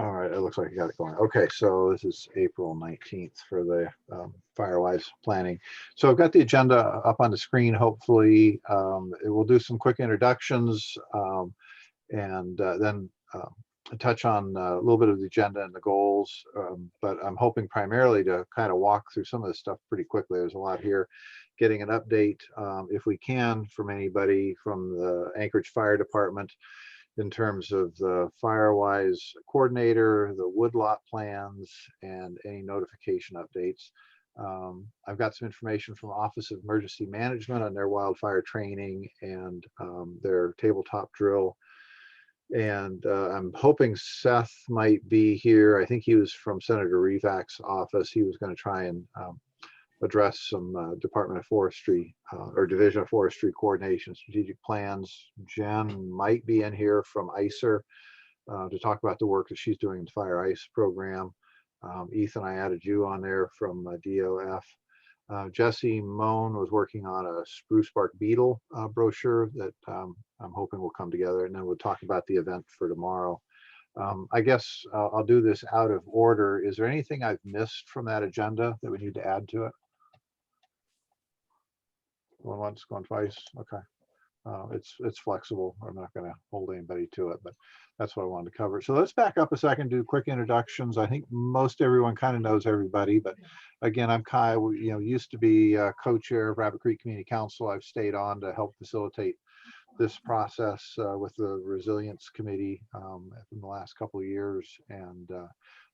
All right, it looks like you got it going. Okay, so this is April 19th for the Firewise planning. So I've got the agenda up on the screen, hopefully. It will do some quick introductions and then touch on a little bit of the agenda and the goals, but I'm hoping primarily to kind of walk through some of this stuff pretty quickly. There's a lot here. Getting an update, if we can, from anybody from the Anchorage Fire Department in terms of the Firewise coordinator, the woodlot plans, and any notification updates. I've got some information from Office of Emergency Management on their wildfire training and their tabletop drill. And I'm hoping Seth might be here. I think he was from Senator Revak's office. He was going to try and address some Department of Forestry or Division of Forestry coordination, strategic plans. Jen might be in here from ICER to talk about the work that she's doing in the Fire Ice program. Ethan, I added you on there from DOF. Jesse Moan was working on a spruce bark beetle brochure that I'm hoping will come together, and then we'll talk about the event for tomorrow. I guess I'll do this out of order. Is there anything I've missed from that agenda that we need to add to it? Going once, going twice. Okay. It's flexible. I'm not going to hold anybody to it, but that's what I wanted to cover. So let's back up a second, do quick introductions. I think most everyone kind of knows everybody, but again, I'm Kai. Used to be co-chair of Rabbit Creek Community Council. I've stayed on to help facilitate this process with the Resilience Committee in the last couple of years, and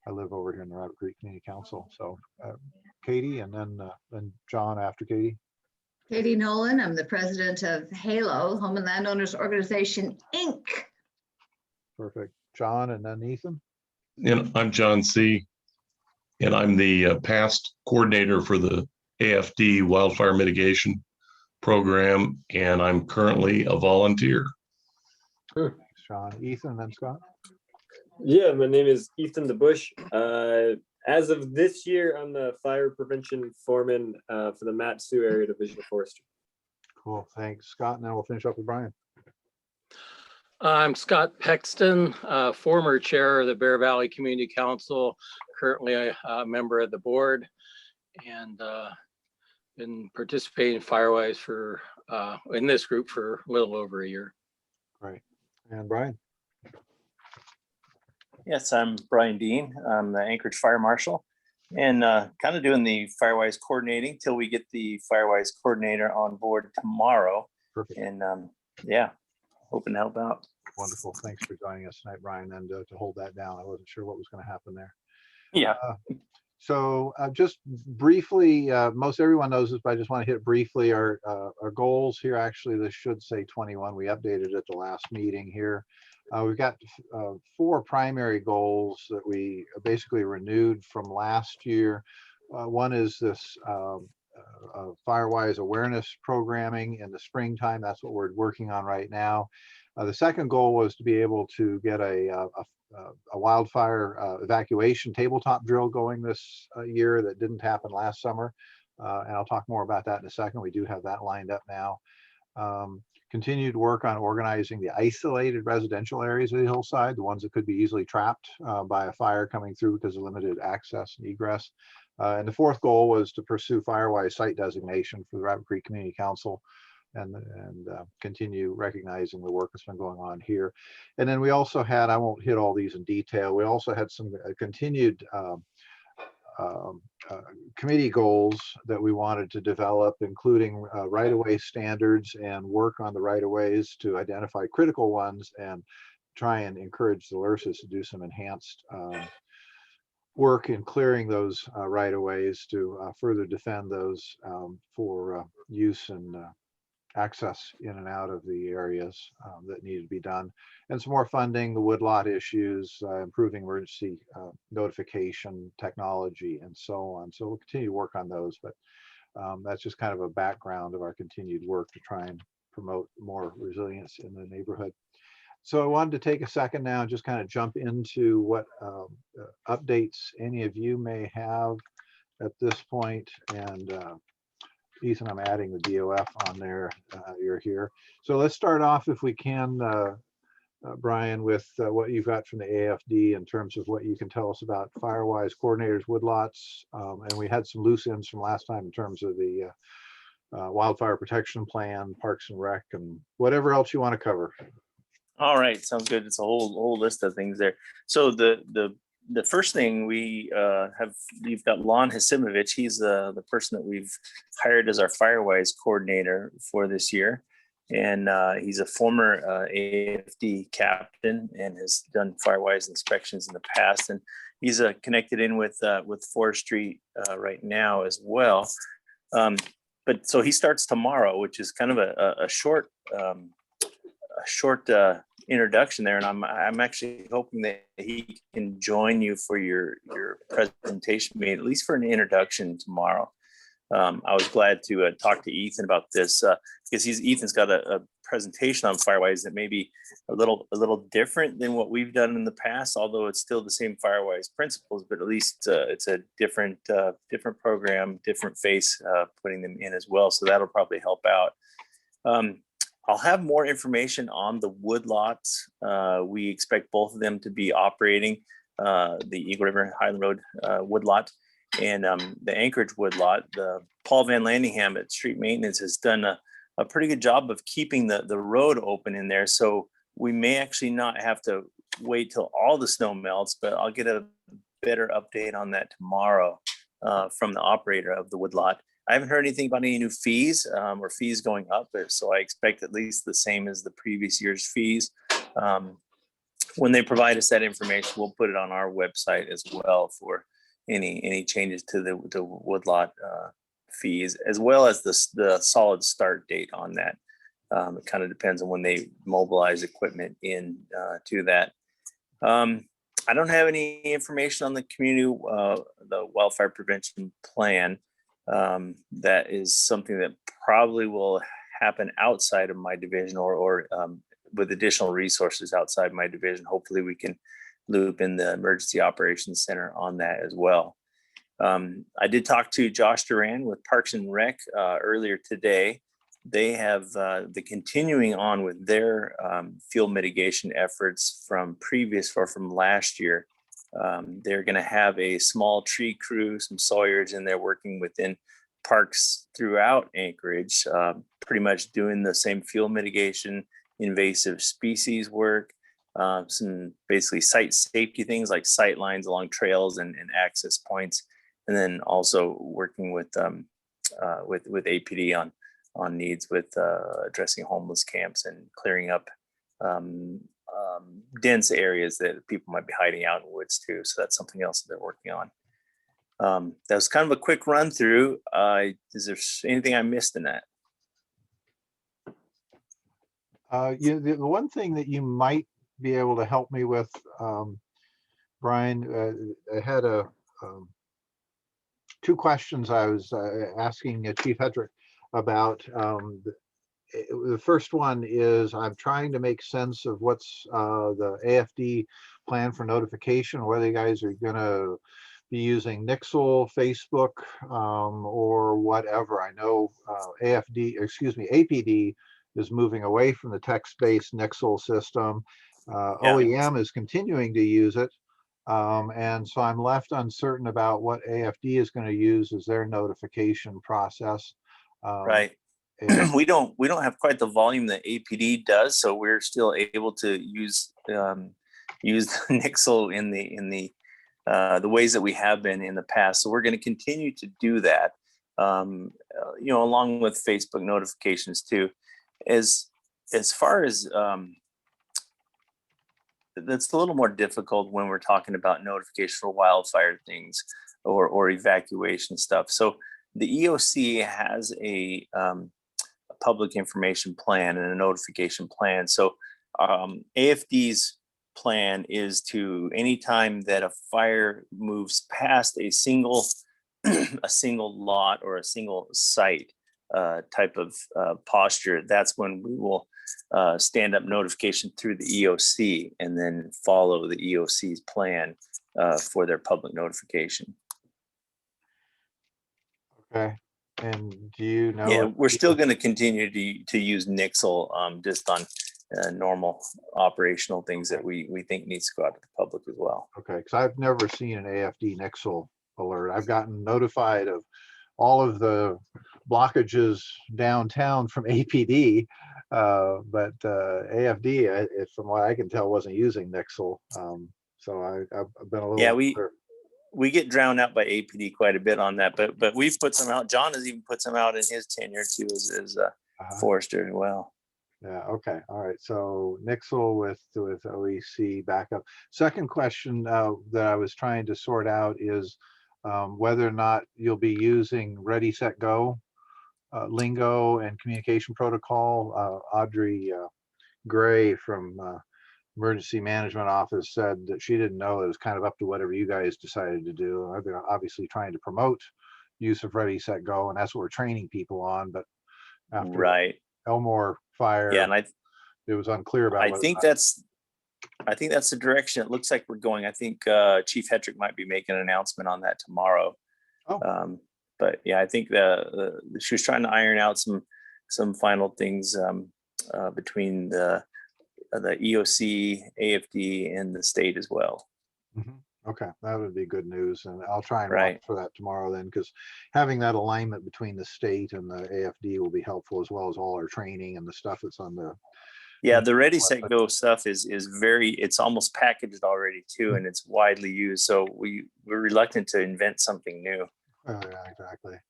I live over here in the Rabbit Creek Community Council. So Katie, and then John after Katie. Katie Nolan, I'm the president of HALO, Home and Landowners Organization, Inc. Perfect. John, and then Ethan. And I'm John C. And I'm the past coordinator for the AFD Wildfire Mitigation Program, and I'm currently a volunteer. Thanks, John. Ethan, and then Scott. Yeah, my name is Ethan DeBush. As of this year, I'm the fire prevention foreman for the Mat-Su Area Division of Forestry. Cool, thanks, Scott. And then we'll finish up with Brian. I'm Scott Pexton, former chair of the Bear Valley Community Council, currently a member of the board, and been participating in Firewise for in this group for a little over a year. Great. And Brian. Yes, I'm Brian Dean. I'm the Anchorage Fire Marshal, and kind of doing the Firewise coordinating till we get the Firewise coordinator on board tomorrow. Perfect. And yeah, hoping to help out. Wonderful. Thanks for joining us tonight, Brian, and to hold that down. I wasn't sure what was going to happen there. Yeah. So just briefly, most everyone knows this, but I just want to hit briefly our goals here. Actually, this should say 21. We updated at the last meeting here. We've got 4 primary goals that we basically renewed from last year. One is this Firewise awareness programming in the springtime. That's what we're working on right now. The second goal was to be able to get a wildfire evacuation tabletop drill going this year that didn't happen last summer. And I'll talk more about that in a second. We do have that lined up now. Continued work on organizing the isolated residential areas of the hillside, the ones that could be easily trapped by a fire coming through because of limited access and egress. And the fourth goal was to pursue Firewise site designation for the Rabbit Creek Community Council and continue recognizing the work that's been going on here. And then we also had, I won't hit all these in detail, we also had some continued committee goals that we wanted to develop, including right-of-way standards and work on the right-of-ways to identify critical ones and try and encourage the LRSs to do some enhanced work in clearing those right-of-ways to further defend those for use and access in and out of the areas that needed to be done, and some more funding, the woodlot issues, improving emergency notification technology, and so on. So we'll continue to work on those, but that's just kind of a background of our continued work to try and promote more resilience in the neighborhood. So I wanted to take a second now and just kind of jump into what updates any of you may have at this point. And Ethan, I'm adding the DOF on there. You're here. So let's start off, if we can, Brian, with what you've got from the AFD in terms of what you can tell us about Firewise coordinators, woodlots, and we had some loose ends from last time in terms of the wildfire protection plan, Parks and Rec, and whatever else you want to cover. All right, sounds good. It's a whole list of things there. So the first thing we've got Lon Hasimovich. He's the person that we've hired as our Firewise coordinator for this year. And he's a former AFD captain and has done Firewise inspections in the past. And he's connected in with forestry right now as well. But so he starts tomorrow, which is kind of a short introduction there. And I'm actually hoping that he can join you for your presentation meeting, at least for an introduction tomorrow. I was glad to talk to Ethan about this because Ethan's got a presentation on Firewise that may be a little different than what we've done in the past, although it's still the same Firewise principles, but at least it's a different program, different face putting them in as well. So that'll probably help out. I'll have more information on the woodlots. We expect both of them to be operating, the Eagle River Highland Road woodlot and the Anchorage woodlot. The Paul Van Landingham at Street Maintenance has done a pretty good job of keeping the road open in there. So we may actually not have to wait till all the snow melts, but I'll get a better update on that tomorrow from the operator of the woodlot. I haven't heard anything about any new fees or fees going up, so I expect at least the same as the previous year's fees. When they provide us that information, we'll put it on our website as well for any changes to the woodlot fees, as well as the solid start date on that. It kind of depends on when they mobilize equipment in to that. I don't have any information on the community, the wildfire prevention plan. That is something that probably will happen outside of my division or with additional resources outside my division. Hopefully we can loop in the Emergency Operations Center on that as well. I did talk to Josh Duran with Parks and Rec earlier today. They have the continuing on with their field mitigation efforts from last year. They're going to have a small tree crew, some sawyers in there working within parks throughout Anchorage, pretty much doing the same field mitigation, invasive species work, some basically site safety things like sight lines along trails and access points, and then also working with APD on needs with addressing homeless camps and clearing up dense areas that people might be hiding out in woods too. So that's something else that they're working on. That was kind of a quick run through. Is there anything I missed in that? The one thing that you might be able to help me with, Brian, I had two questions I was asking Chief Hedrick about. The first one is I'm trying to make sense of what's the AFD plan for notification, whether you guys are going to be using Nixle, Facebook, or whatever. I know APD is moving away from the text-based Nixle system. OEM is continuing to use it. And so I'm left uncertain about what AFD is going to use as their notification process. Right. We don't have quite the volume that APD does, so we're still able to use Nixle in the ways that we have been in the past. So we're going to continue to do that, along with Facebook notifications too. As far as that's a little more difficult when we're talking about notification for wildfire things or evacuation stuff. So the EOC has a public information plan and a notification plan. So AFD's plan is to, anytime that a fire moves past a single lot or a single site type of posture, that's when we will stand up notification through the EOC and then follow the EOC's plan for their public notification. Okay. And do you know? Yeah, we're still going to continue to use Nixle just on normal operational things that we think needs to go out to the public as well. Okay, because I've never seen an AFD Nixle alert. I've gotten notified of all of the blockages downtown from APD, but AFD, from what I can tell, wasn't using Nixle. So I've been a little. Yeah, we get drowned out by APD quite a bit on that, but we've put some out. John has even put some out in his tenure too as forester as well. Yeah, okay, all right. So Nixle with OEC backup. Second question that I was trying to sort out is whether or not you'll be using Ready, Set, Go lingo and communication protocol. Audrey Gray from Emergency Management Office said that she didn't know. It was kind of up to whatever you guys decided to do. I've been obviously trying to promote use of Ready, Set, Go, and that's what we're training people on. But after Right. Elmore fire, Yeah, and it was unclear about. I think that's the direction it looks like we're going. I think Chief Hetrick might be making an announcement on that tomorrow. Oh. But yeah, I think she was trying to iron out some final things between the EOC, AFD, and the state as well. Mhm. Okay, that would be good news, and I'll try and Right. watch for that tomorrow then, because having that alignment between the state and the AFD will be helpful, as well as all our training and the stuff that's on the. Yeah, the Ready, Set, Go stuff is it's almost packaged already too, and it's widely used. So we're reluctant to invent something new. Oh, yeah, exactly.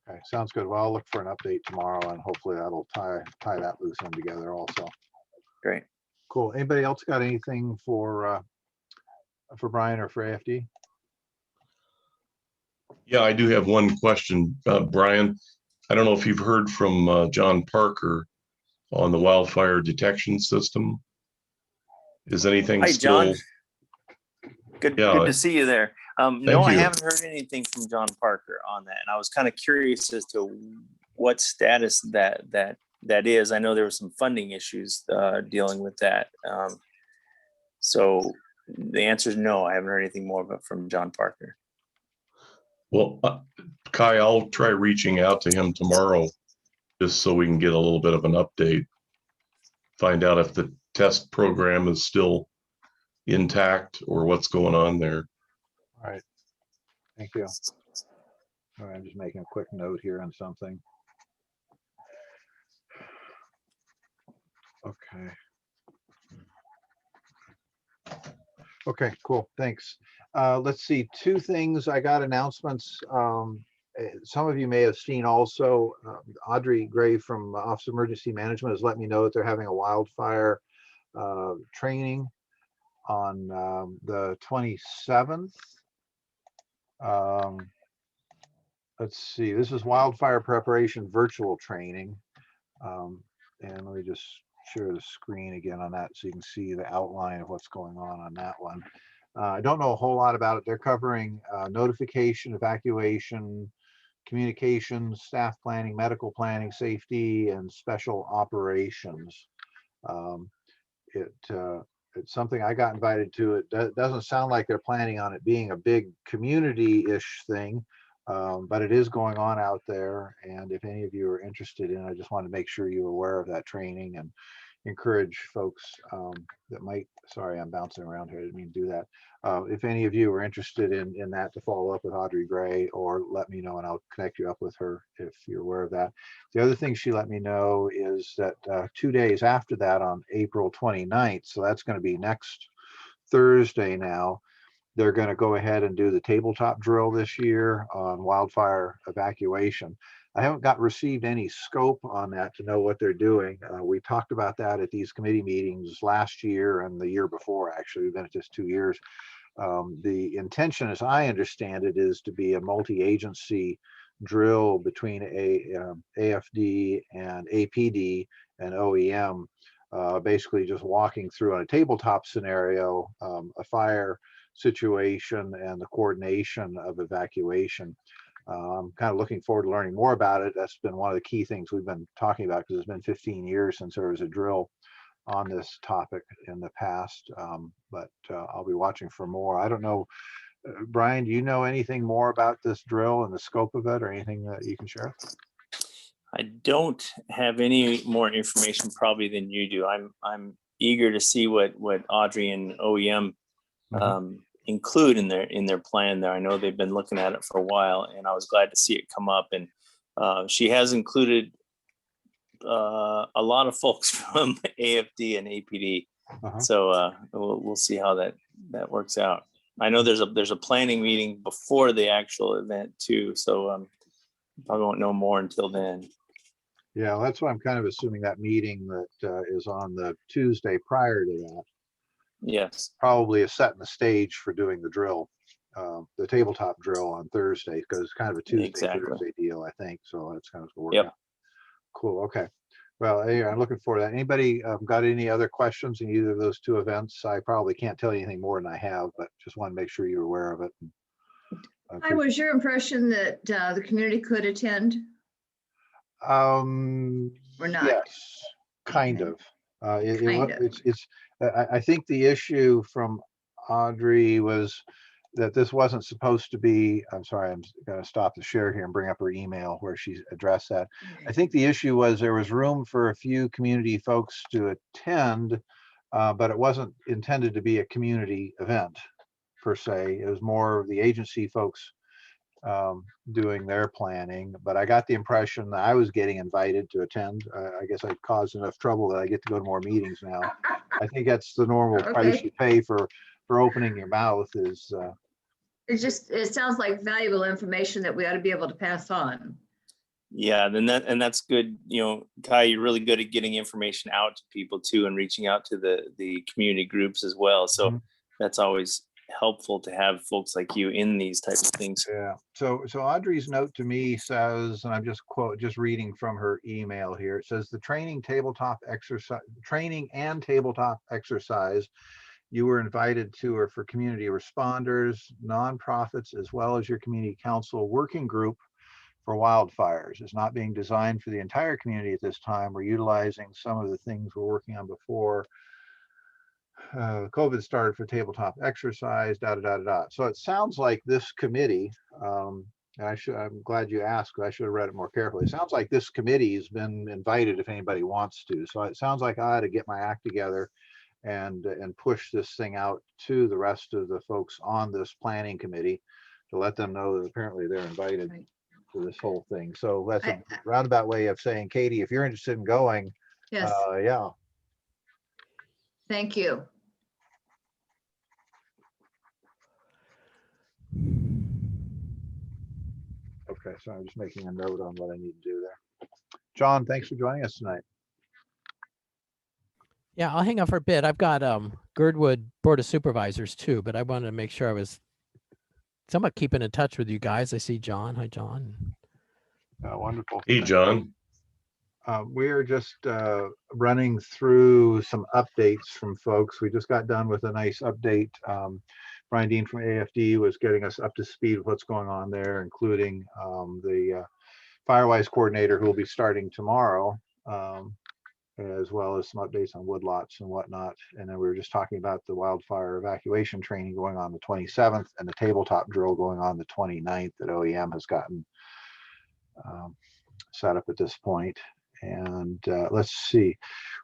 Okay, sounds good. Well, I'll look for an update tomorrow, and hopefully that'll tie that loose end together also. Great. Cool. Anybody else got anything for Brian or for AFD? Yeah, I do have one question, Brian. I don't know if you've heard from John Parker on the wildfire detection system. Is anything Hi, still? John. Good to see you there. No, I you. haven't heard anything from John Parker on that, and I was kind of curious as to what status that is. I know there were some funding issues dealing with that. So the answer is no. I haven't heard anything more from John Parker. Well, Kai, I'll try reaching out to him tomorrow, just so we can get a little bit of an update. Find out if the test program is still intact or what's going on there. All right. Thank you. All right, I'm just making a quick note here on something. Okay. Okay, cool. Thanks. Let's see, two things. I got announcements. Some of you may have seen also, Audrey Gray from Office of Emergency Management has let me know that they're having a wildfire training on the 27th. Let's see, this is wildfire preparation virtual training. And let me just share the screen again on that so you can see the outline of what's going on that one. I don't know a whole lot about it. They're covering notification, evacuation, communications, staff planning, medical planning, safety, and special operations. It's something I got invited to. It doesn't sound like they're planning on it being a big community-ish thing, but it is going on out there. And if any of you are interested in, I just want to make sure you're aware of that training and encourage folks that might, sorry, I'm bouncing around here. I didn't mean to do that. If any of you are interested in that, to follow up with Audrey Gray, or let me know and I'll connect you up with her if you're aware of that. The other thing she let me know is that 2 days after that, on April 29th, so that's going to be next Thursday now, they're going to go ahead and do the tabletop drill this year on wildfire evacuation. I haven't received any scope on that to know what they're doing. We talked about that at these committee meetings last year and the year before, actually. We've been at just 2 years. The intention, as I understand it, is to be a multi-agency drill between AFD and APD and OEM, basically just walking through on a tabletop scenario, a fire situation and the coordination of evacuation. I'm kind of looking forward to learning more about it. That's been one of the key things we've been talking about, because it's been 15 years since there was a drill on this topic in the past, but I'll be watching for more. I don't know, Brian, do you know anything more about this drill and the scope of it, or anything that you can share? I don't have any more information probably than you do. I'm eager to see what Audrey and OEM include in their plan there. I know they've been looking at it for a while, and I was glad to see it come up. And she has included a lot of folks from AFD and APD. So we'll see how that works out. I know there's a planning meeting before the actual event too, so I won't know more until then. Yeah, well, that's what I'm kind of assuming, that meeting that is on the Tuesday prior to that Yes. probably is setting the stage for doing the drill, the tabletop drill on Thursday, because it's kind of a Tuesday, Exactly. Thursday deal, I think. So that's kind of the work Yep. out. Cool. Okay. Well, anyway, I'm looking forward to that. Anybody got any other questions in either of those two events? I probably can't tell you anything more than I have, but just want to make sure you're aware of it. Hi, was your impression that the community could attend or not? Yes, kind Okay. of. Kind of. I think the issue from Audrey was that this wasn't supposed to be, I'm sorry, I'm gonna stop the share here and bring up her email where she addressed that. I think the issue was there was room for a few community folks to attend, but it wasn't intended to be a community event per se. It was more of the agency folks doing their planning, but I got the impression that I was getting invited to attend. I guess I caused enough trouble that I get to go to more meetings now. I think that's the normal price Okay. you pay for opening your mouth is, It sounds like valuable information that we ought to be able to pass on. Yeah, that's good. You know, Kai, you're really good at getting information out to people too, and reaching out to the community groups as well. So that's always helpful to have folks like you in these types of things. yeah. So Audrey's note to me says, and I'm just reading from her email here. It says the training and tabletop exercise you were invited to are for community responders, nonprofits, as well as your community council working group for wildfires. It's not being designed for the entire community at this time. We're utilizing some of the things we're working on before COVID started for tabletop exercise, So it sounds like this committee, and I'm glad you asked, because I should have read it more carefully. It sounds like this committee has been invited if anybody wants to. So it sounds like I ought to get my act together and push this thing out to the rest of the folks on this planning committee to let them know that apparently they're invited Right. to this whole thing. So that's a roundabout way of saying, Katie, if you're interested in going, Yes, yeah. thank you. Okay, so I'm just making a note on what I need to do there. John, thanks for joining us tonight. Yeah, I'll hang out for a bit. I've got Girdwood Board of Supervisors too, but I wanted to make sure I was somewhat keeping in touch with you guys. I see John. Hi, John. Wonderful. Hey, John. We're just running through some updates from folks. We just got done with a nice update. Brian Dean from AFD was getting us up to speed with what's going on there, including the Firewise coordinator who will be starting tomorrow, as well as some updates on woodlots and whatnot. And then we were just talking about the wildfire evacuation training going on the 27th and the tabletop drill going on the 29th that OEM has gotten set up at this point. And let's see,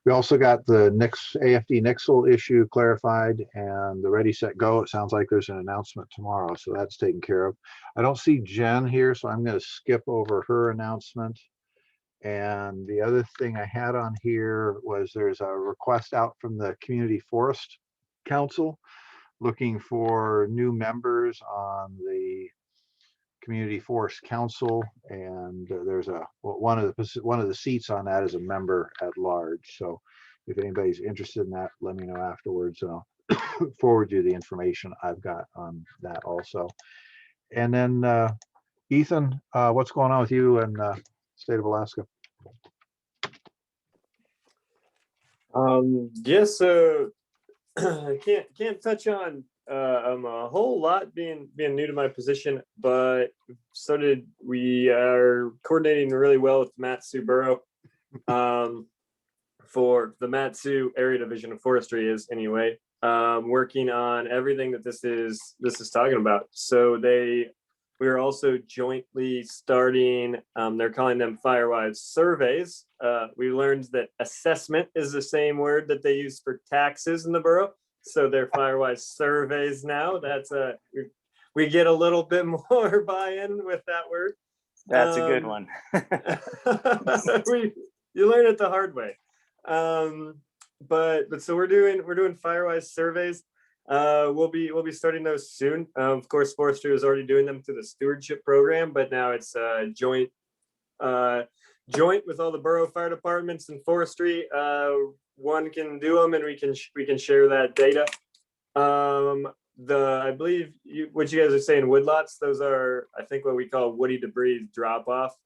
we also got the AFD Nixle issue clarified and the ready, set, go. It sounds like there's an announcement tomorrow, so that's taken care of. I don't see Jen here, so I'm going to skip over her announcement. And the other thing I had on here was there's a request out from the Community Forest Council looking for new members on the Community Forest Council, and there's one of the seats on that is a member at large. So if anybody's interested in that, let me know afterwards, and I'll forward you the information I've got on that also. And then Ethan, what's going on with you in state of Alaska? Yeah, so I can't touch on a whole lot being new to my position, but we are coordinating really well with the Mat-Su Borough for the Mat-Su area division of forestry is anyway, working on everything that this is talking about. So they we are also jointly starting, they're calling them Firewise surveys. We learned that assessment is the same word that they use for taxes in the borough. So they're Firewise surveys now. That's we get a little bit more buy-in with that word. That's a good one. You learn it the hard way. But so we're doing Firewise surveys. We'll be starting those soon. Of course, forestry is already doing them through the stewardship program, but now it's joint with all the borough fire departments and forestry. One can do them, and we can share that data. I believe what you guys are saying, woodlots, those are, I think, what we call woody debris drop off.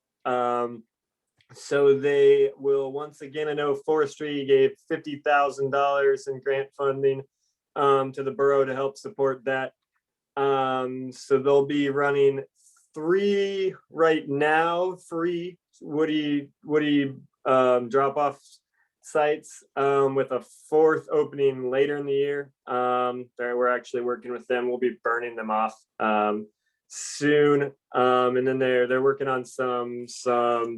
So they will, once again, I know forestry gave $50,000 in grant funding to the borough to help support that. So they'll be running 3 right now, free woody drop off sites, with a 4th opening later in the year. We're actually working with them. We'll be burning them off soon, and then they're working on some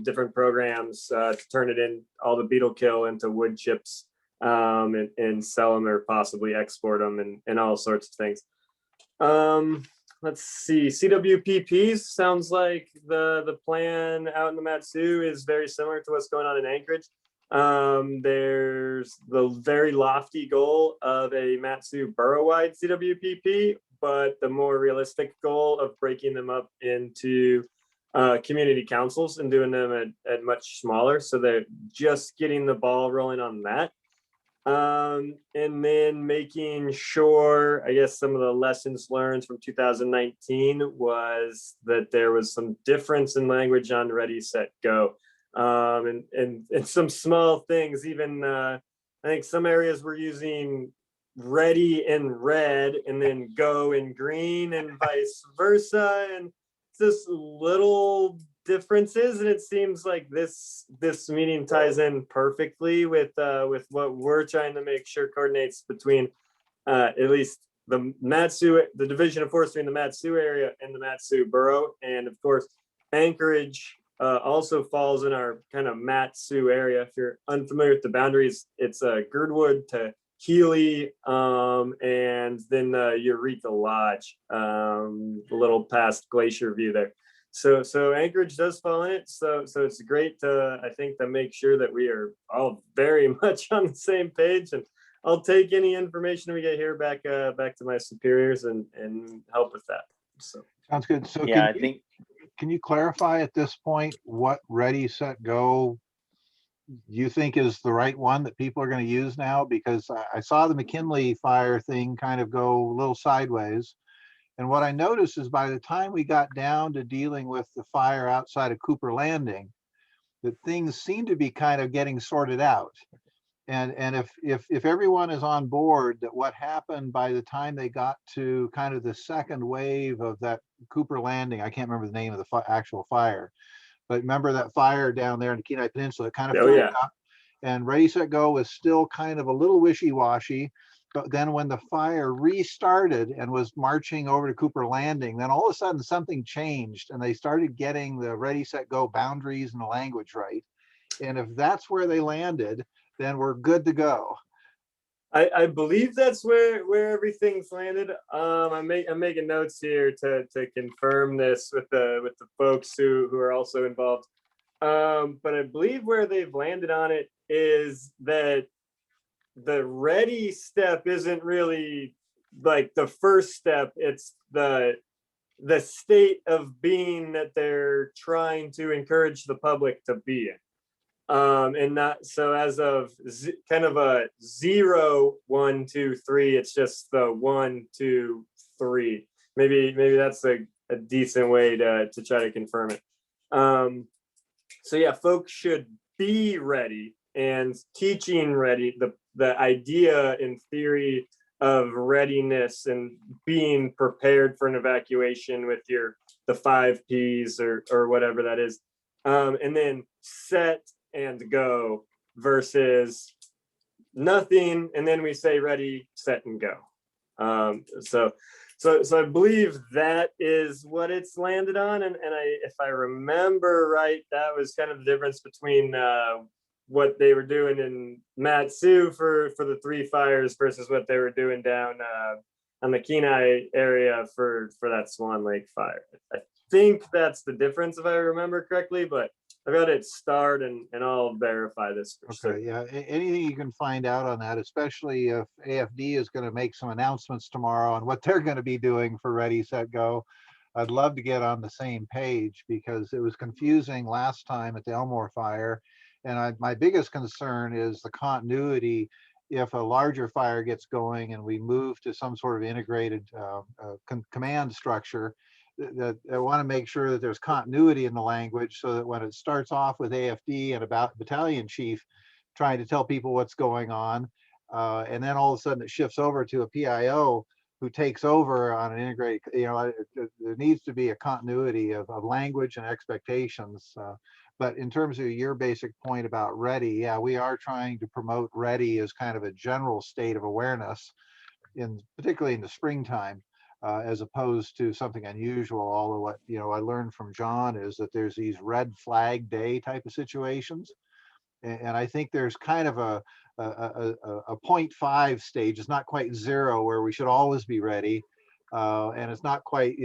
different programs to turn it in, all the beetle kill, into wood chips, and sell them or possibly export them, and all sorts of things. Let's see, CWPPs sounds like the plan out in the Matsu is very similar to what's going on in Anchorage. There's the very lofty goal of a Matsu borough-wide CWPP, but the more realistic goal of breaking them up into community councils and doing them at much smaller. So they're just getting the ball rolling on that. And then making sure, I guess some of the lessons learned from 2019 was that there was some difference in language on Ready, Set, Go. And some small things, even I think some areas were using ready in red and then go in green and vice versa, and just little differences. And it seems like this meeting ties in perfectly with what we're trying to make sure coordinates between at least the Matsu, the Division of Forestry in the Matsu area, and the Matsu borough. And of course, Anchorage also falls in our kind of Matsu area. If you're unfamiliar with the boundaries, it's Girdwood to Healy, and then Eureka Lodge, a little past Glacier View there. So Anchorage does fall in it. So it's great to, I think, to make sure that we are all very much on the same page. And I'll take any information we get here back to my superiors and help with that. So Sounds good. So Yeah, can you clarify at this point what Ready, Set, Go you think is the right one that people are going to use now? Because I saw the McKinley fire thing kind of go a little sideways. And what I noticed is by the time we got down to dealing with the fire outside of Cooper Landing, that things seem to be kind of getting sorted out. And if everyone is on board that what happened by the time they got to kind of the second wave of that Cooper Landing, I can't remember the name of the actual fire, but remember that fire down there in the Kenai Peninsula, it kind of filled up, and Ready, Set, Go was still kind of a little wishy-washy. But then when the fire restarted and was marching over to Cooper Landing, then all of a sudden something changed and they started getting the Ready, Set, Go boundaries and the language right. And if that's where they landed, then we're good to go. I believe that's where everything's landed. I'm making notes here to confirm this with the folks who are also involved. But I believe where they've landed on it is that the ready step isn't really like the first step. It's the state of being that they're trying to encourage the public to be in. And not so as of kind of a 0, 1, 2, 3. It's just the 1, 2, 3. Maybe that's a decent way to try to confirm it. So yeah, folks should be ready, and teaching ready, the idea in theory of readiness and being prepared for an evacuation with the 5 Ps or whatever that is, and then set and go versus nothing, and then we say ready, set, and go. So So I believe that is what it's landed on, and if I remember right, that was kind of the difference between what they were doing in Matsu for the three fires versus what they were doing down on the Kenai area for that Swan Lake fire. I think that's the difference if I remember correctly, but I've got it starred and I'll verify this for sure. Okay, yeah, anything you can find out on that, especially if AFD is going to make some announcements tomorrow on what they're going to be doing for Ready, Set, Go. I'd love to get on the same page because it was confusing last time at the Elmore fire. And my biggest concern is the continuity. If a larger fire gets going and we move to some sort of integrated command structure, that I want to make sure that there's continuity in the language so that when it starts off with AFD and about battalion chief trying to tell people what's going on, and then all of a sudden it shifts over to a PIO who takes over on an integrated, there needs to be a continuity of language and expectations. But in terms of your basic point about Ready, yeah, we are trying to promote Ready as kind of a general state of awareness, particularly in the springtime. As opposed to something unusual. Although what I learned from John is that there's these red flag day type of situations, and I think there's kind of a 0.5 stage. It's not quite zero where we should always be ready, and it's not quite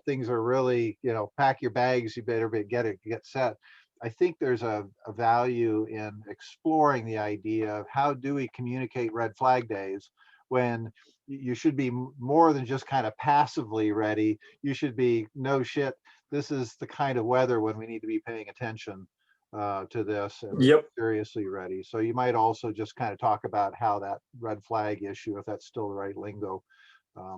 things are really pack your bags, you better get set. I think there's a value in exploring the idea of how do we communicate red flag days when you should be more than just kind of passively ready. You should be, no shit, this is the kind of weather when we need to be paying attention to this and Yep. seriously ready. So you might also just kind of talk about how that red flag issue, if that's still the right lingo,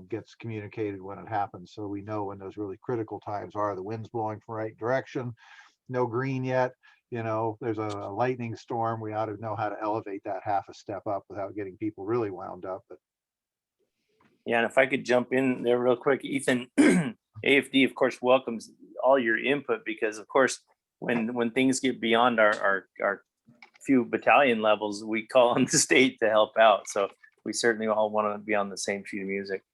gets communicated when it happens. So we know when those really critical times are. The wind's blowing from the right direction, no green yet. There's a lightning storm. We ought to know how to elevate that half a step up without getting people really wound up. But yeah, and if I could jump in there real quick, Ethan, AFD, of course, welcomes all your input because, of course, when things get beyond our few battalion levels, we call on the state to help out. So we certainly all want to be on the same sheet of music.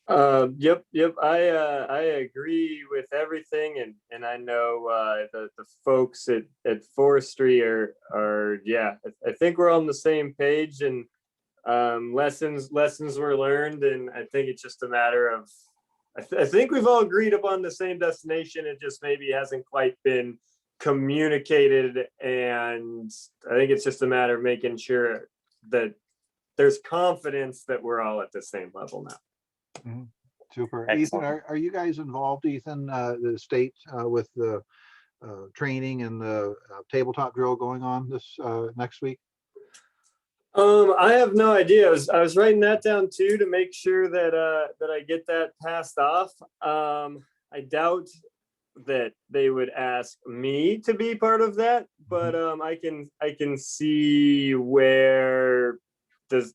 Yep. I agree with everything, and I know the folks at forestry are yeah. I think we're on the same page, and lessons were learned, and I think it's just a matter of I think we've all agreed upon the same destination. It just maybe hasn't quite been communicated, and I think it's just a matter of making sure that there's confidence that we're all at the same level now. Mm-hmm. Super. Excellent. Ethan, are you guys involved, Ethan, the state with the training and the tabletop drill going on this next week? I have no idea. I was writing that down too to make sure that that I get that passed off. I doubt that they would ask me to be part of that, but I can see where the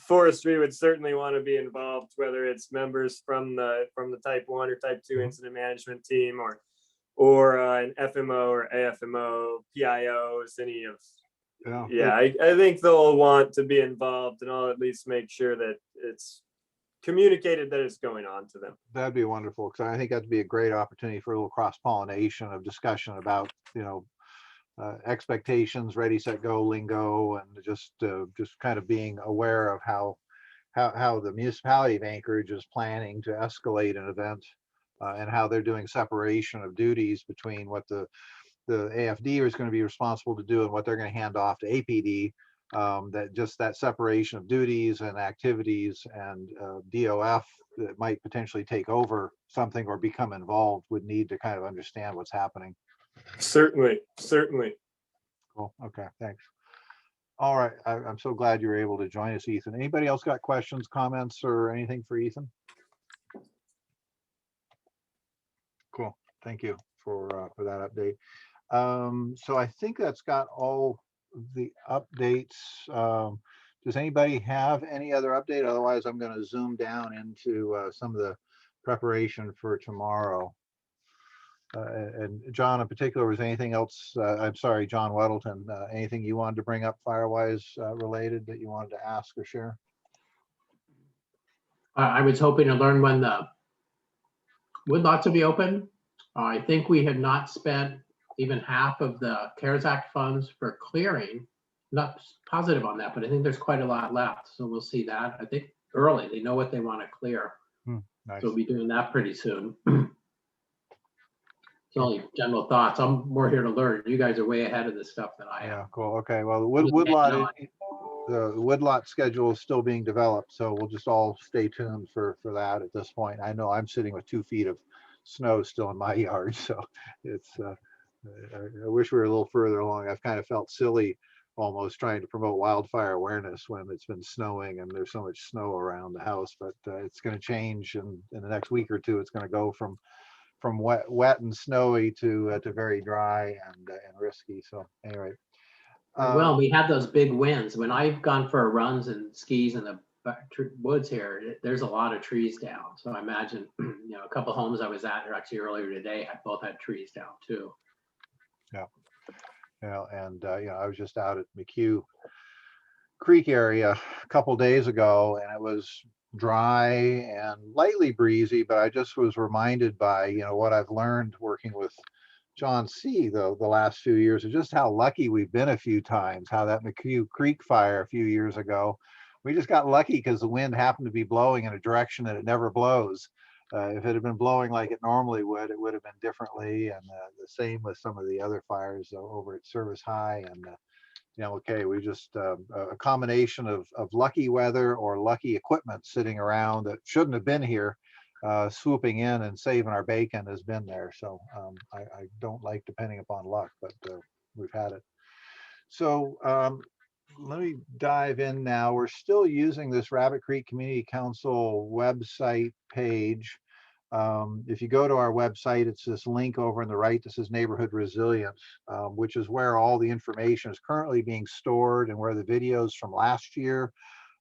forestry would certainly want to be involved, whether it's members from the type 1 or type 2 incident management team or an FMO or AFMO, PIOs, any of. Yeah, I think they'll want to be involved, and I'll at least make sure that it's communicated that it's going on to them. That'd be wonderful, because I think that'd be a great opportunity for a little cross-pollination of discussion about, expectations, ready, set, go lingo, and just kind of being aware of how the municipality of Anchorage is planning to escalate an event, and how they're doing separation of duties between what the AFD is going to be responsible to do and what they're going to hand off to APD. That separation of duties and activities, and DOF that might potentially take over something or become involved would need to kind of understand what's happening. Certainly. Cool. Okay, thanks. All right, I'm so glad you were able to join us, Ethan. Anybody else got questions, comments, or anything for Ethan? Cool. Thank you for that update. So I think that's got all the updates. Does anybody have any other update? Otherwise, I'm going to zoom down into some of the preparation for tomorrow. And John, in particular, was anything else? I'm sorry, John Weddleton, anything you wanted to bring up Firewise related that you wanted to ask or share? I was hoping to learn when the woodlots will be open. I think we have not spent even half of the CARES Act funds for clearing. Not positive on that, but I think there's quite a lot left. So we'll see that. I think early, they know what they want to clear. Nice. So we'll be doing that pretty soon. It's only general thoughts. I'm more here to learn. You guys are way ahead of this stuff than I am. Yeah, cool. Okay, well, Just hanging on. the woodlot schedule is still being developed, so we'll just all stay tuned for that at this point. I know I'm sitting with 2 feet of snow still in my yard, so it's, I wish we were a little further along. I've kind of felt silly almost trying to promote wildfire awareness when it's been snowing and there's so much snow around the house, but it's going to change in the next week or two. It's going to go from wet and snowy to very dry and risky. So anyway. Well, we had those big winds. When I've gone for runs and skis in the woods here, there's a lot of trees down. So I imagine, a couple homes I was at actually earlier today both had trees down too. And I was just out at McHugh Creek area a couple days ago, and it was dry and lightly breezy, but I just was reminded by, what I've learned working with John C. the last few years, of just how lucky we've been a few times, how that McHugh Creek fire a few years ago, we just got lucky because the wind happened to be blowing in a direction that it never blows. If it had been blowing like it normally would, it would have been differently. And the same with some of the other fires over at Service High. And, okay, we just, a combination of lucky weather or lucky equipment sitting around that shouldn't have been here, swooping in and saving our bacon has been there. So I don't like depending upon luck, but we've had it. So let me dive in now. We're still using this Rabbit Creek Community Council website page. If you go to our website, it's this link over on the right that says Neighborhood Resilience, which is where all the information is currently being stored and where the videos from last year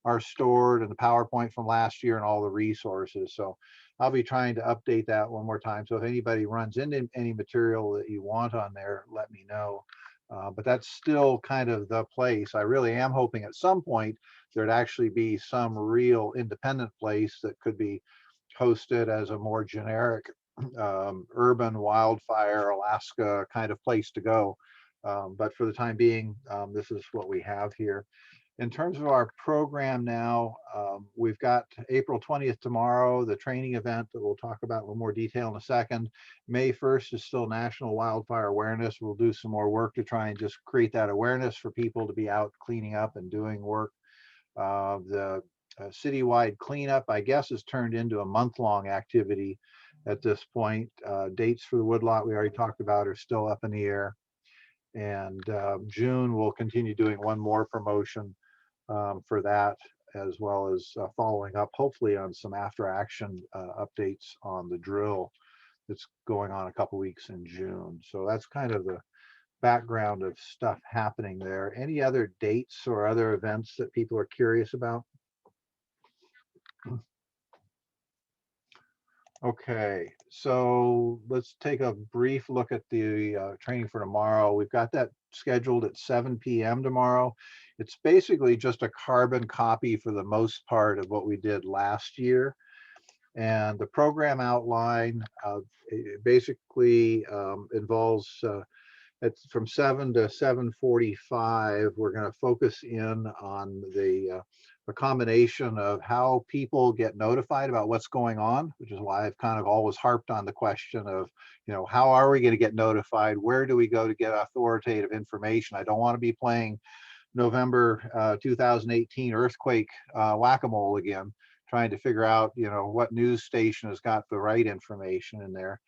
are stored and the PowerPoint from last year and all the resources. So I'll be trying to update that one more time. So if anybody runs into any material that you want on there, let me know. But that's still kind of the place. I really am hoping at some point there'd actually be some real independent place that could be hosted as a more generic urban wildfire Alaska kind of place to go. But for the time being, this is what we have here. In terms of our program now, we've got April 20th tomorrow, the training event that we'll talk about in a little more detail in a second. May 1st is still National Wildfire Awareness. We'll do some more work to try and just create that awareness for people to be out cleaning up and doing work. The citywide cleanup, I guess, has turned into a month-long activity at this point. Dates for the woodlot we already talked about are still up in the air. And June, we'll continue doing one more promotion for that, as well as following up hopefully on some after action updates on the drill that's going on a couple weeks in June. So that's kind of the background of stuff happening there. Any other dates or other events that people are curious about? Okay, so let's take a brief look at the training for tomorrow. We've got that scheduled at 7 p.m. tomorrow. It's basically just a carbon copy for the most part of what we did last year. And the program outline basically involves it's from 7 to 7:45. We're going to focus in on a combination of how people get notified about what's going on, which is why I've kind of always harped on the question of, how are we going to get notified? Where do we go to get authoritative information? I don't want to be playing November 2018 earthquake whack-a-mole again, trying to figure out, what news station has got the right information in there.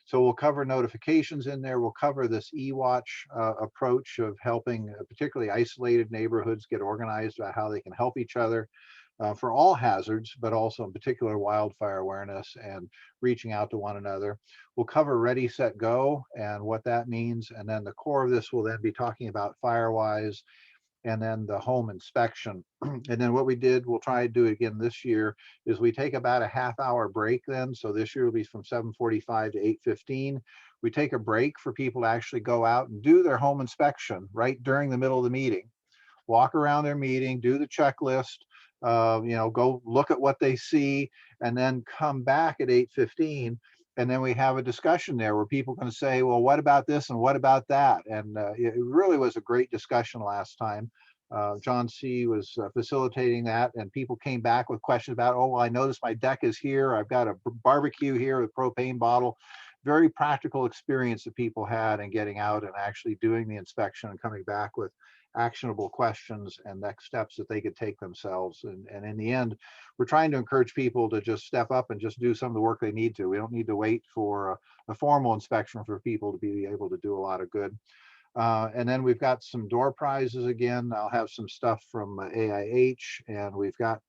So we'll cover notifications in there. We'll cover this e-watch approach of helping particularly isolated neighborhoods get organized about how they can help each other for all hazards, but also in particular wildfire awareness and reaching out to one another. We'll cover Ready, Set, Go and what that means. And then the core of this will then be talking about Firewise and then the home inspection. And then what we did, we'll try to do it again this year, is we take about a half-hour break then. So this year will be from 7:45 to 8:15. We take a break for people to actually go out and do their home inspection right during the middle of the meeting. Walk around their meeting, do the checklist, go look at what they see and then come back at 8:15. And then we have a discussion there where people can say, well, what about this and what about that? And it really was a great discussion last time. John C. was facilitating that, and people came back with questions about, oh, well, I noticed my deck is here. I've got a barbecue here with a propane bottle. Very practical experience that people had in getting out and actually doing the inspection and coming back with actionable questions and next steps that they could take themselves. And in the end, we're trying to encourage people to just step up and just do some of the work they need to. We don't need to wait for a formal inspection for people to be able to do a lot of good. And then we've got some door prizes again. I'll have some stuff from AIH, and we've got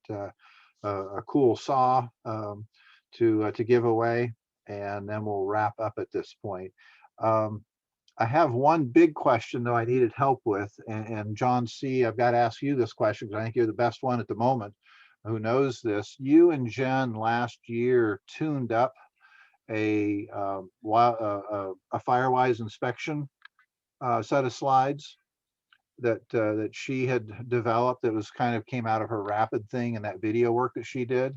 a cool saw to give away. And then we'll wrap up at this point. I have one big question though I needed help with, and John C., I've got to ask you this question because I think you're the best one at the moment who knows this. You and Jen last year tuned up a Firewise inspection set of slides that she had developed that was kind of came out of her rapid thing and that video work that she did.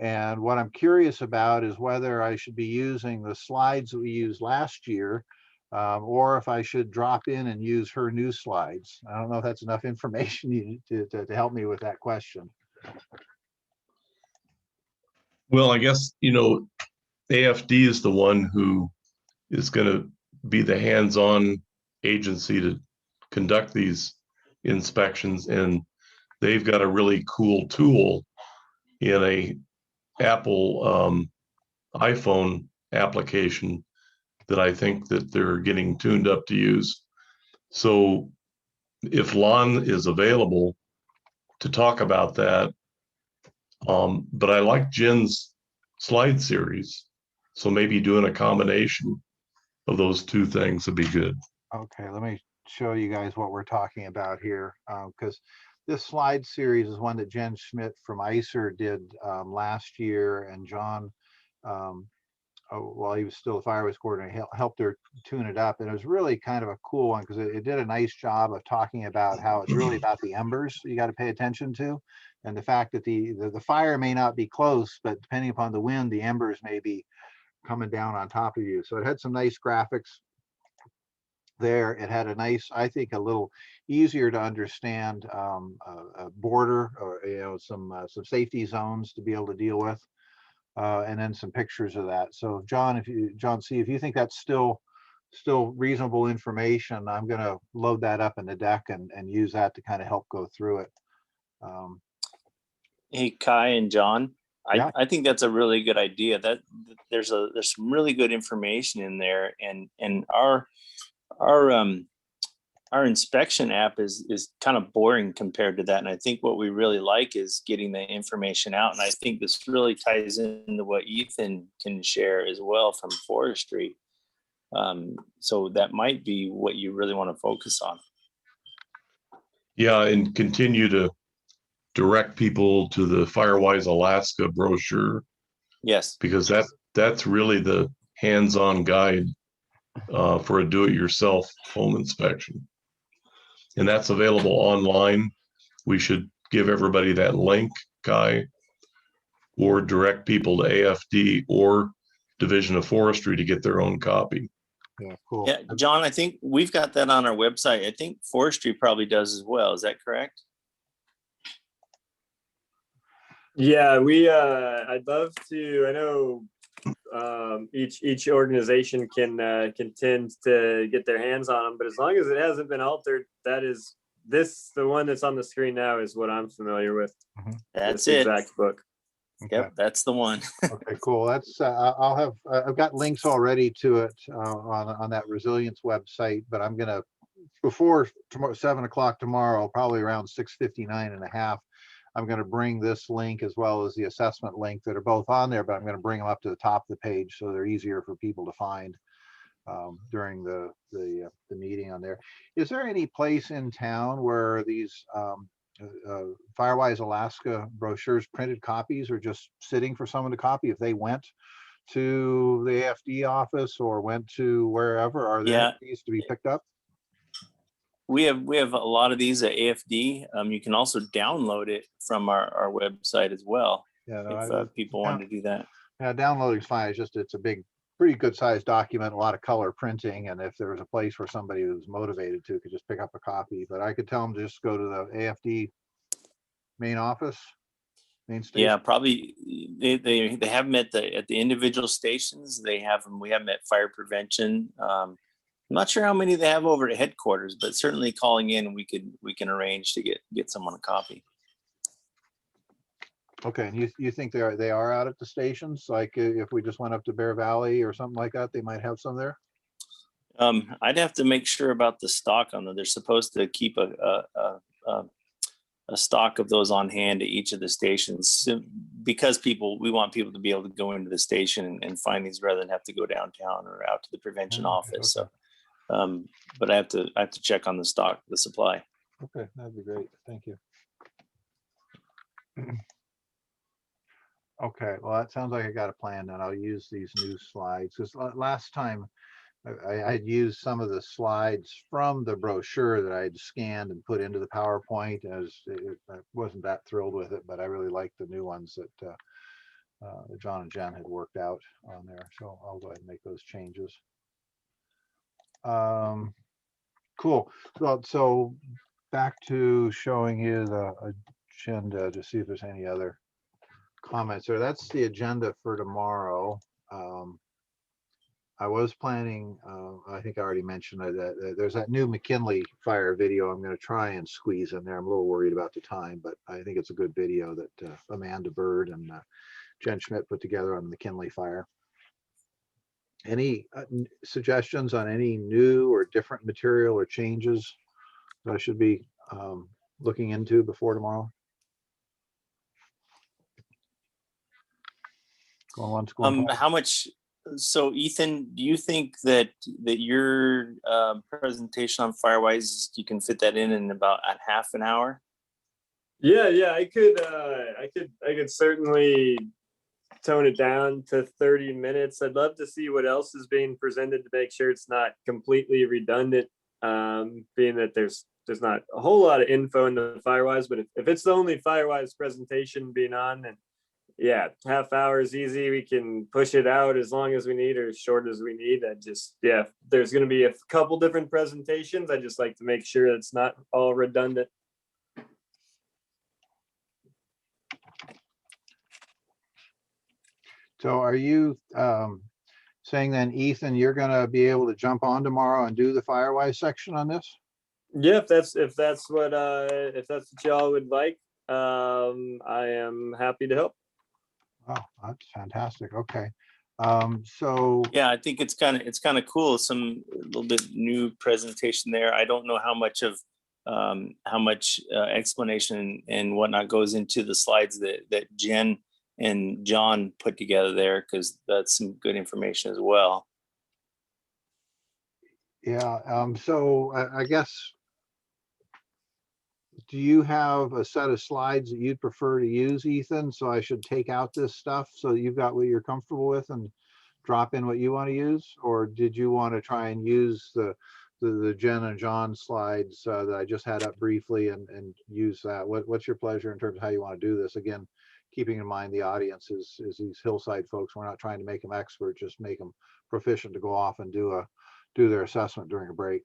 And what I'm curious about is whether I should be using the slides that we used last year, or if I should drop in and use her new slides. I don't know if that's enough information to help me with that question. Well, I guess, AFD is the one who is going to be the hands-on agency to conduct these inspections. And they've got a really cool tool in a Apple iPhone application that I think that they're getting tuned up to use. So if Lon is available to talk about that, but I like Jen's slide series. So maybe doing a combination of those two things would be good. Okay, let me show you guys what we're talking about here, because this slide series is one that Jen Schmidt from ICER did last year, and John, while he was still the Firewise coordinator, helped her tune it up. And it was really kind of a cool one because it did a nice job of talking about how it's really about the embers you got to pay attention to, and the fact that the fire may not be close, but depending upon the wind, the embers may be coming down on top of you. So it had some nice graphics there. It had a nice, I think, a little easier to understand border, or some safety zones to be able to deal with, and then some pictures of that. So John C., if you think that's still reasonable information, I'm going to load that up in the deck and use that to kind of help go through it. Hey, Kai and John, Yeah. I think that's a really good idea. That there's some really good information in there, and our inspection app is kind of boring compared to that. And I think what we really like is getting the information out. And I think this really ties into what Ethan can share as well from forestry. So that might be what you really want to focus on. Yeah, and continue to direct people to the Firewise Alaska brochure. Yes. Because that's really the hands-on guide for a do-it-yourself home inspection. And that's available online. We should give everybody that link, Kai, or direct people to AFD or Division of Forestry to get their own copy. Yeah, cool. Yeah, John, I think we've got that on our website. I think forestry probably does as well. Is that correct? Yeah, I'd love to. I know each organization can tend to get their hands on them, but as long as it hasn't been altered, the one that's on the screen now is what I'm familiar with. That's this it. Exact book. Okay. Yep, that's the one. Okay, cool. That's I've got links already to it on that resilience website, but I'm gonna, before tomorrow, 7 o'clock tomorrow, probably around 6:59.5, I'm going to bring this link as well as the assessment link that are both on there, but I'm going to bring them up to the top of the page so they're easier for people to find during the meeting on there. Is there any place in town where these Firewise Alaska brochures, printed copies, are just sitting for someone to copy if they went to the AFD office or went to wherever? Are there Yeah. these to be picked up? We have a lot of these at AFD. You can also download it from our website as well, Yeah, no, if people want to do that. yeah, downloading's fine. It's just, it's a big, pretty good sized document, a lot of color printing. And if there was a place where somebody who's motivated to could just pick up a copy, but I could tell them to just go to the AFD main office, main station. Yeah, probably they have them at the individual stations. They have them. We have them at fire prevention. I'm not sure how many they have over at headquarters, but certainly calling in, we can arrange to get someone a copy. Okay, and you think they are out at the stations? Like if we just went up to Bear Valley or something like that, they might have some there? I'd have to make sure about the stock on them. They're supposed to keep a stock of those on hand at each of the stations, because we want people to be able to go into the station and find these rather than have to go downtown or out to the prevention office. Okay. So, but I have to check on the stock, the supply. Okay, that'd be great. Thank you. Okay, well, that sounds like I got a plan, and I'll use these new slides, because last time I had used some of the slides from the brochure that I had scanned and put into the PowerPoint, as I wasn't that thrilled with it, but I really liked the new ones that John and Jen had worked out on there. So I'll go ahead and make those changes. Cool. Well, so back to showing you the agenda to see if there's any other comments there. That's the agenda for tomorrow. I was planning, I think I already mentioned that there's that new McKinley fire video I'm going to try and squeeze in there. I'm a little worried about the time, but I think it's a good video that Amanda Bird and Jen Schmidt put together on the McKinley fire. Any suggestions on any new or different material or changes that I should be looking into before tomorrow? Going once, going twice. How much? So Ethan, do you think that your presentation on Firewise, you can fit that in about at half an hour? Yeah, I could certainly tone it down to 30 minutes. I'd love to see what else is being presented to make sure it's not completely redundant, being that there's not a whole lot of info in the Firewise, but if it's the only Firewise presentation being on, then yeah, half hour is easy. We can push it out as long as we need or as short as we need. If there's going to be a couple different presentations, I just like to make sure it's not all redundant. So are you saying then, Ethan, you're going to be able to jump on tomorrow and do the Firewise section on this? Yeah, if that's what y'all would like, I am happy to help. Oh, that's fantastic. Okay. So Yeah, I think it's kind of cool. Some little bit new presentation there. I don't know how much explanation and whatnot goes into the slides that Jen and John put together there, because that's some good information as well. yeah, so I guess, do you have a set of slides that you'd prefer to use, Ethan? So I should take out this stuff so that you've got what you're comfortable with and drop in what you want to use? Or did you want to try and use the Jen and John slides that I just had up briefly and use that? What's your pleasure in terms of how you want to do this? Again, keeping in mind the audience is these hillside folks. We're not trying to make them expert, just make them proficient to go off and do their assessment during a break.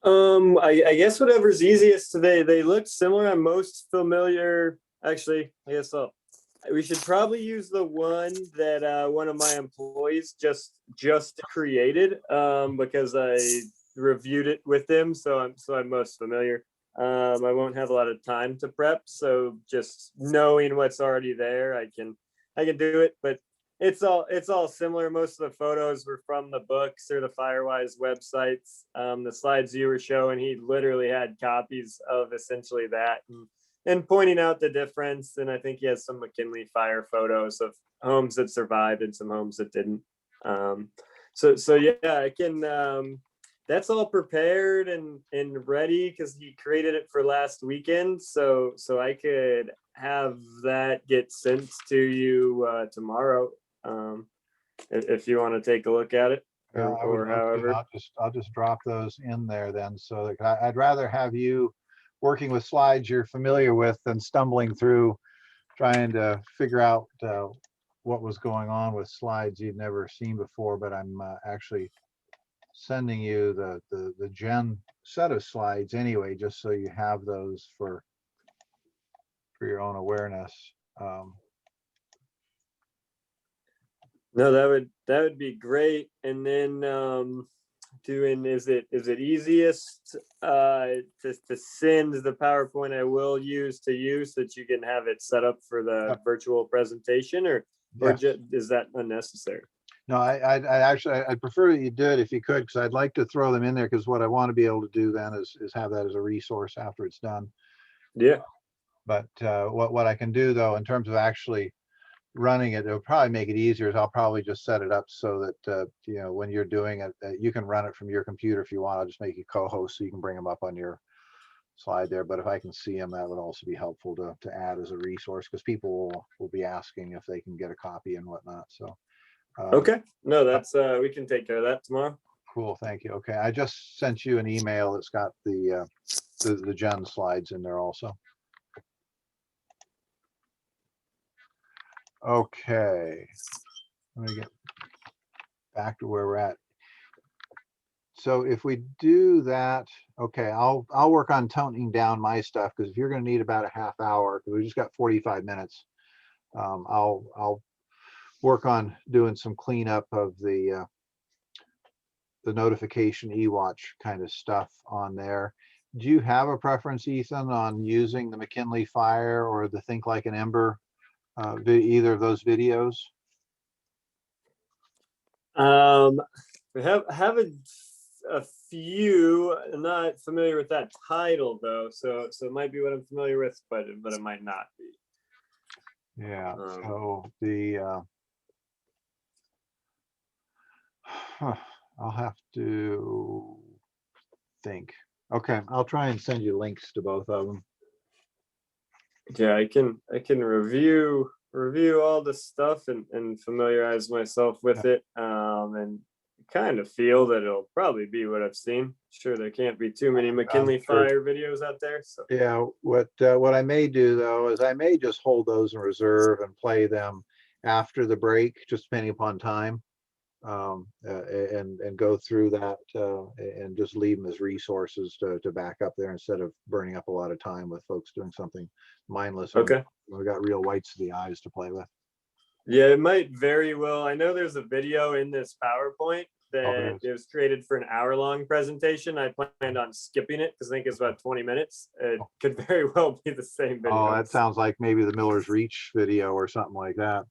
I guess whatever's easiest today. They look similar. I'm most familiar. Actually, I guess we should probably use the one that one of my employees just created, because I reviewed it with them. So I'm most familiar. I won't have a lot of time to prep, so just knowing what's already there, I can do it. But it's all similar. Most of the photos were from the books or the Firewise websites. The slides you were showing, he literally had copies of essentially that and pointing out the difference. And I think he has some McKinley fire photos of homes that survived and some homes that didn't. So yeah, I can. That's all prepared and ready because he created it for last weekend. So I could have that get sent to you tomorrow, if you want to take a look at it. Yeah, I would or love to. however. I'll just drop those in there then, so that I'd rather have you working with slides you're familiar with than stumbling through trying to figure out what was going on with slides you'd never seen before. But I'm actually sending you the Gen set of slides anyway, just so you have those for your own awareness. No, that would be great. And then doing is it easiest to send the PowerPoint I will use to you so that you can have it set up for the Yep. virtual presentation, or Yes. is that unnecessary? No, I actually, I'd prefer that you do it if you could, because I'd like to throw them in there, because what I want to be able to do then is have that as a resource after it's done. Yeah. But what I can do though, in terms of actually running it, it'll probably make it easier, is I'll probably just set it up so that, you know, when you're doing it, you can run it from your computer if you want. I'll just make you co-host so you can bring them up on your slide there. But if I can see them, that would also be helpful to add as a resource, because people will be asking if they can get a copy and whatnot. So. Okay. No, that's we can take care of that tomorrow. Cool, thank you. Okay, I just sent you an email that's got the Gen slides in there also. Okay, let me get back to where we're at. So if we do that, okay, I'll work on toning down my stuff, because if you're going to need about a half hour, because we just got 45 minutes, I'll work on doing some cleanup of the notification e-watch kind of stuff on there. Do you have a preference, Ethan, on using the McKinley Fire or the Think Like an Ember, either of those videos? We have a few. I'm not familiar with that title though, so it might be what I'm familiar with, but it might not be. Yeah. So the I'll have to think. Okay, I'll try and send you links to both of them. Yeah, I can review all the stuff and familiarize myself with it, and kind of feel that it'll probably be what I've seen. Sure, there can't be too many McKinley Fire videos out there. So yeah, what I may do though is I may just hold those in reserve and play them after the break, just depending upon time, and go through that and just leave them as resources to back up there, instead of burning up a lot of time with folks doing something mindless. okay. We got real whites of the eyes to play with. Yeah, it might very well. I know there's a video in this PowerPoint that it was created for an hour-long presentation. I planned on skipping it because I think it's about 20 minutes. It could very well be the same video. Oh, that sounds like maybe the Miller's Reach video or something like that.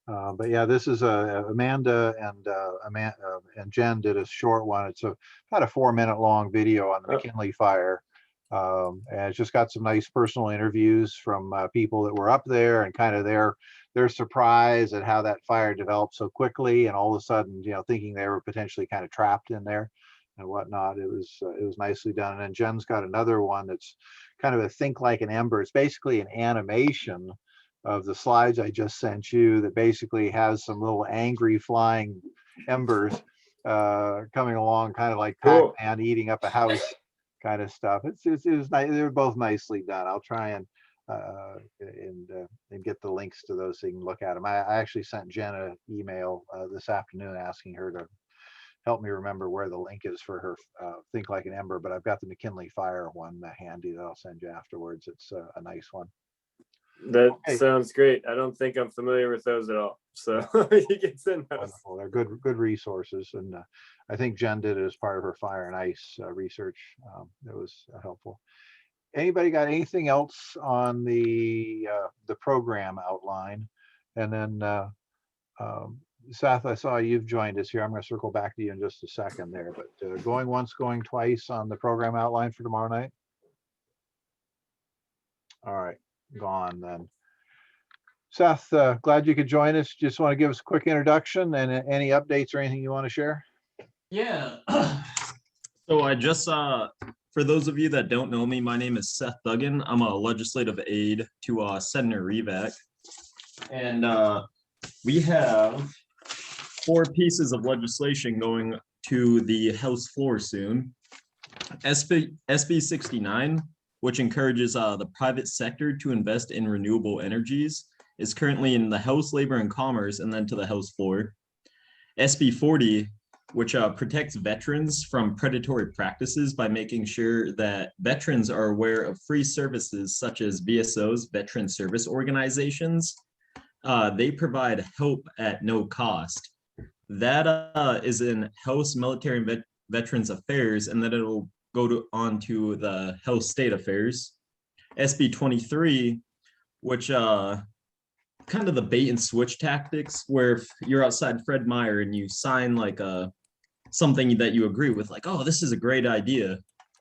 But yeah, this is Amanda and Jen did a short one. It's about a 4-minute long video on the McKinley Fire. And it's just got some nice personal interviews from people that were up there, and kind of their surprise at how that fire developed so quickly, and all of a sudden, you know, thinking they were potentially kind of trapped in there and whatnot. It was nicely done. And then Jen's got another one that's kind of a Think Like an Ember. It's basically an animation of the slides I just sent you, that basically has some little angry flying embers coming along, kind of like Pac-Man eating up a house kind of stuff. It was nice. They're both nicely done. I'll try and get the links to those so you can look at them. I actually sent Jen an email this afternoon asking her to help me remember where the link is for her Think Like an Ember, but I've got the McKinley Fire one handy that I'll send you afterwards. It's a nice one. That sounds great. I don't think I'm familiar with those at all. So you can send those. Wonderful. They're good resources. And I think Jen did it as part of her Fire and Ice research. It was helpful. Anybody got anything else on the program outline? And then Seth, I saw you've joined us here. I'm going to circle back to you in just a second there, but going once, going twice on the program outline for tomorrow night. All right, gone then. Seth, glad you could join us. Just want to give us a quick introduction and any updates or anything you want to share? Yeah. So I just, for those of you that don't know me, my name is Seth Duggan. I'm a legislative aide to Senator Revac. And we have 4 pieces of legislation going to the House floor soon. SB 69, which encourages the private sector to invest in renewable energies, is currently in the House Labor and Commerce and then to the House floor. SB 40, which protects veterans from predatory practices by making sure that veterans are aware of free services such as VSOs, veteran service organizations. They provide help at no cost. That is in House Military and Veterans Affairs, and then it'll go on to the House State Affairs. SB 23, which kind of the bait and switch tactics, where if you're outside Fred Meyer and you sign like something that you agree with, like, oh, this is a great idea.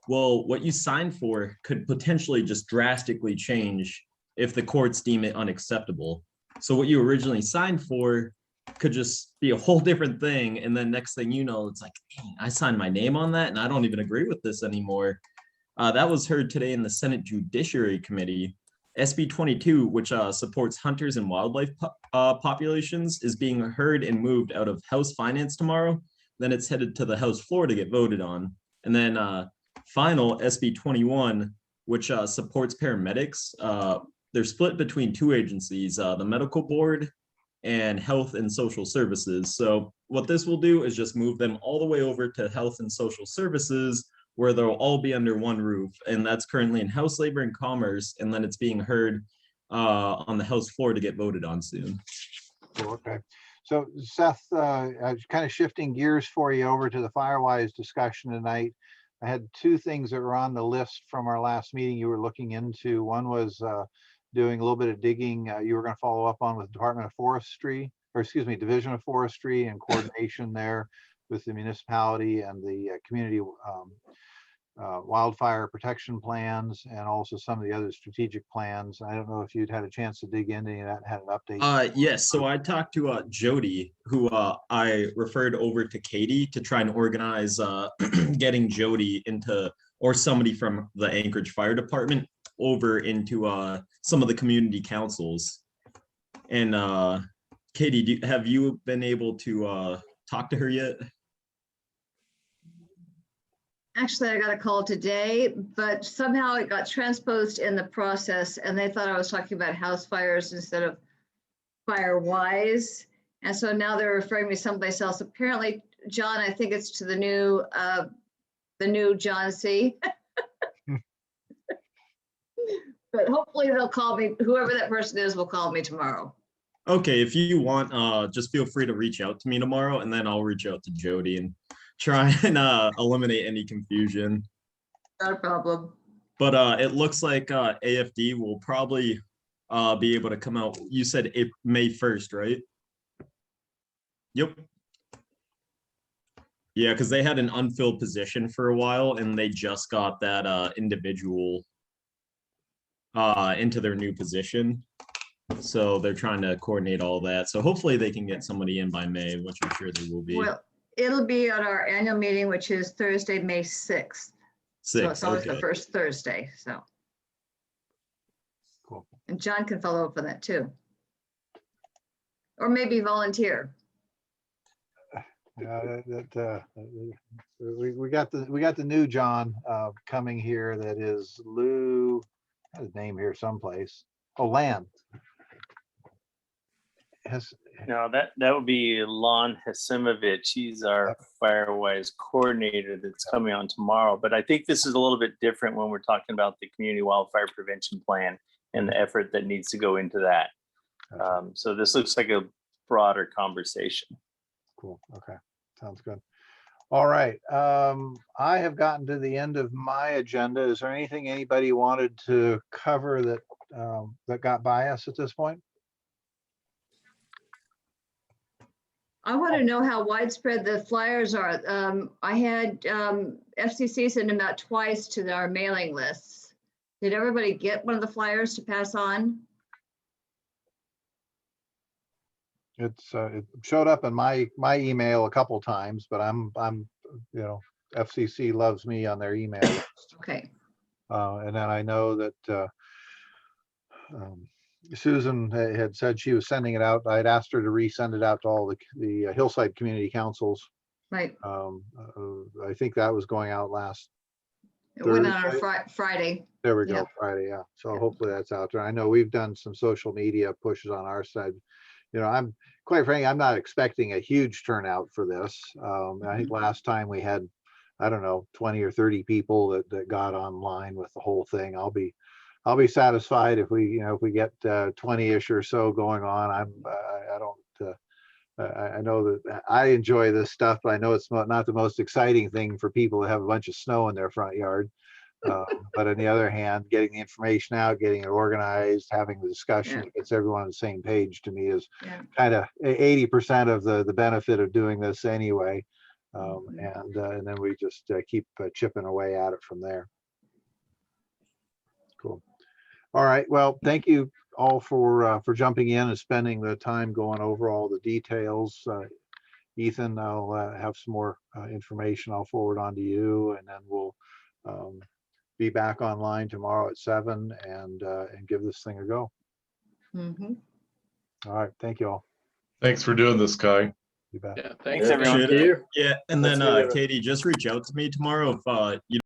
Well, what you signed for could potentially just drastically change if the courts deem it unacceptable. So what you originally signed for could just be a whole different thing. And then next thing you know, it's like, I signed my name on that and I don't even agree with this anymore. That was heard today in the Senate Judiciary Committee. SB 22, which supports hunters and wildlife populations, is being heard and moved out of House Finance tomorrow. Then it's headed to the House floor to get voted on. And then final SB 21, which supports paramedics. They're split between two agencies, the Medical Board and Health and Social Services. So what this will do is just move them all the way over to Health and Social Services, where they'll all be under one roof. And that's currently in House Labor and Commerce. And then it's being heard on the House floor to get voted on soon. Cool, okay. So Seth, kind of shifting gears for you over to the Firewise discussion tonight. I had two things that were on the list from our last meeting you were looking into. One was doing a little bit of digging you were going to follow up on with Department of Forestry, or excuse me, Division of Forestry, and coordination there with the municipality and the community wildfire protection plans, and also some of the other strategic plans. I don't know if you'd had a chance to dig into any of that and had an update. Yes, so I talked to Jody, who I referred over to Katie to try and organize getting Jody into, or somebody from the Anchorage Fire Department over into some of the community councils. And Katie, have you been able to talk to her yet? Actually, I got a call today, but somehow it got transposed in the process and they thought I was talking about house fires instead of Firewise. And so now they're referring me someplace else. Apparently, John, I think it's to the new John C. But hopefully they'll call me, whoever that person is will call me tomorrow. Okay, if you want, just feel free to reach out to me tomorrow, and then I'll reach out to Jody and try and eliminate any confusion. Not a problem. But it looks like AFD will probably be able to come out. You said May 1st, right? Yep. Yeah, because they had an unfilled position for a while, and they just got that individual into their new position. So they're trying to coordinate all that. So hopefully they can get somebody in by May, which I'm sure they will be. Well, it'll be at our annual meeting, which is Thursday, May 6th. So it's always the first Thursday, so. Cool. And John can follow up on that too. Or maybe volunteer. We got the new John coming here. That is Lou. I have his name here someplace. Oh, Lan. No, that would be Lon Hasimovich. He's our Firewise coordinator that's coming on tomorrow. But I think this is a little bit different when we're talking about the community wildfire prevention plan and the effort that needs to go into that. So this looks like a broader conversation. Cool. Okay. Sounds good. All right. I have gotten to the end of my agenda. Is there anything anybody wanted to cover that that got by us at this point? I want to know how widespread the flyers are. I had FCC send them out twice to our mailing lists. Did everybody get one of the flyers to pass on? It showed up in my email a couple times, but I'm FCC loves me on their email list. Okay. And then I know that Susan had said she was sending it out. I had asked her to resend it out to all the Hillside community councils. Right. I think that was going out last, It went out on Thursday? Friday. there we Yeah. go, Friday, yeah. So Yeah. hopefully that's out there. I know we've done some social media pushes on our side. You know, I'm quite frankly, I'm not expecting a huge turnout for this. I think last time we had, I don't know, 20 or 30 people that got online with the whole thing. I'll be satisfied if we, if we get 20-ish or so going on. I don't, I know that I enjoy this stuff, but I know it's not the most exciting thing for people to have a bunch of snow in their front yard. But on the other hand, getting the information out, getting it organized, having the discussion, that gets everyone on the same page to me is Yeah. kind of 80% of the benefit of doing this anyway. Mhm. And then we just keep chipping away at it from there. Cool. All right. Well, thank you all for jumping in and spending the time going over all the details. Ethan, I'll have some more information I'll forward on to you, and then we'll be back online tomorrow at 7 and give this thing a go. Mhm. All right. Thank you all. Thanks for doing this, Kai. You bet. Yeah, Thanks, thanks. everyone. Appreciate it. you. Yeah, and That's then good, Evan. Katie, just reach out to me tomorrow if you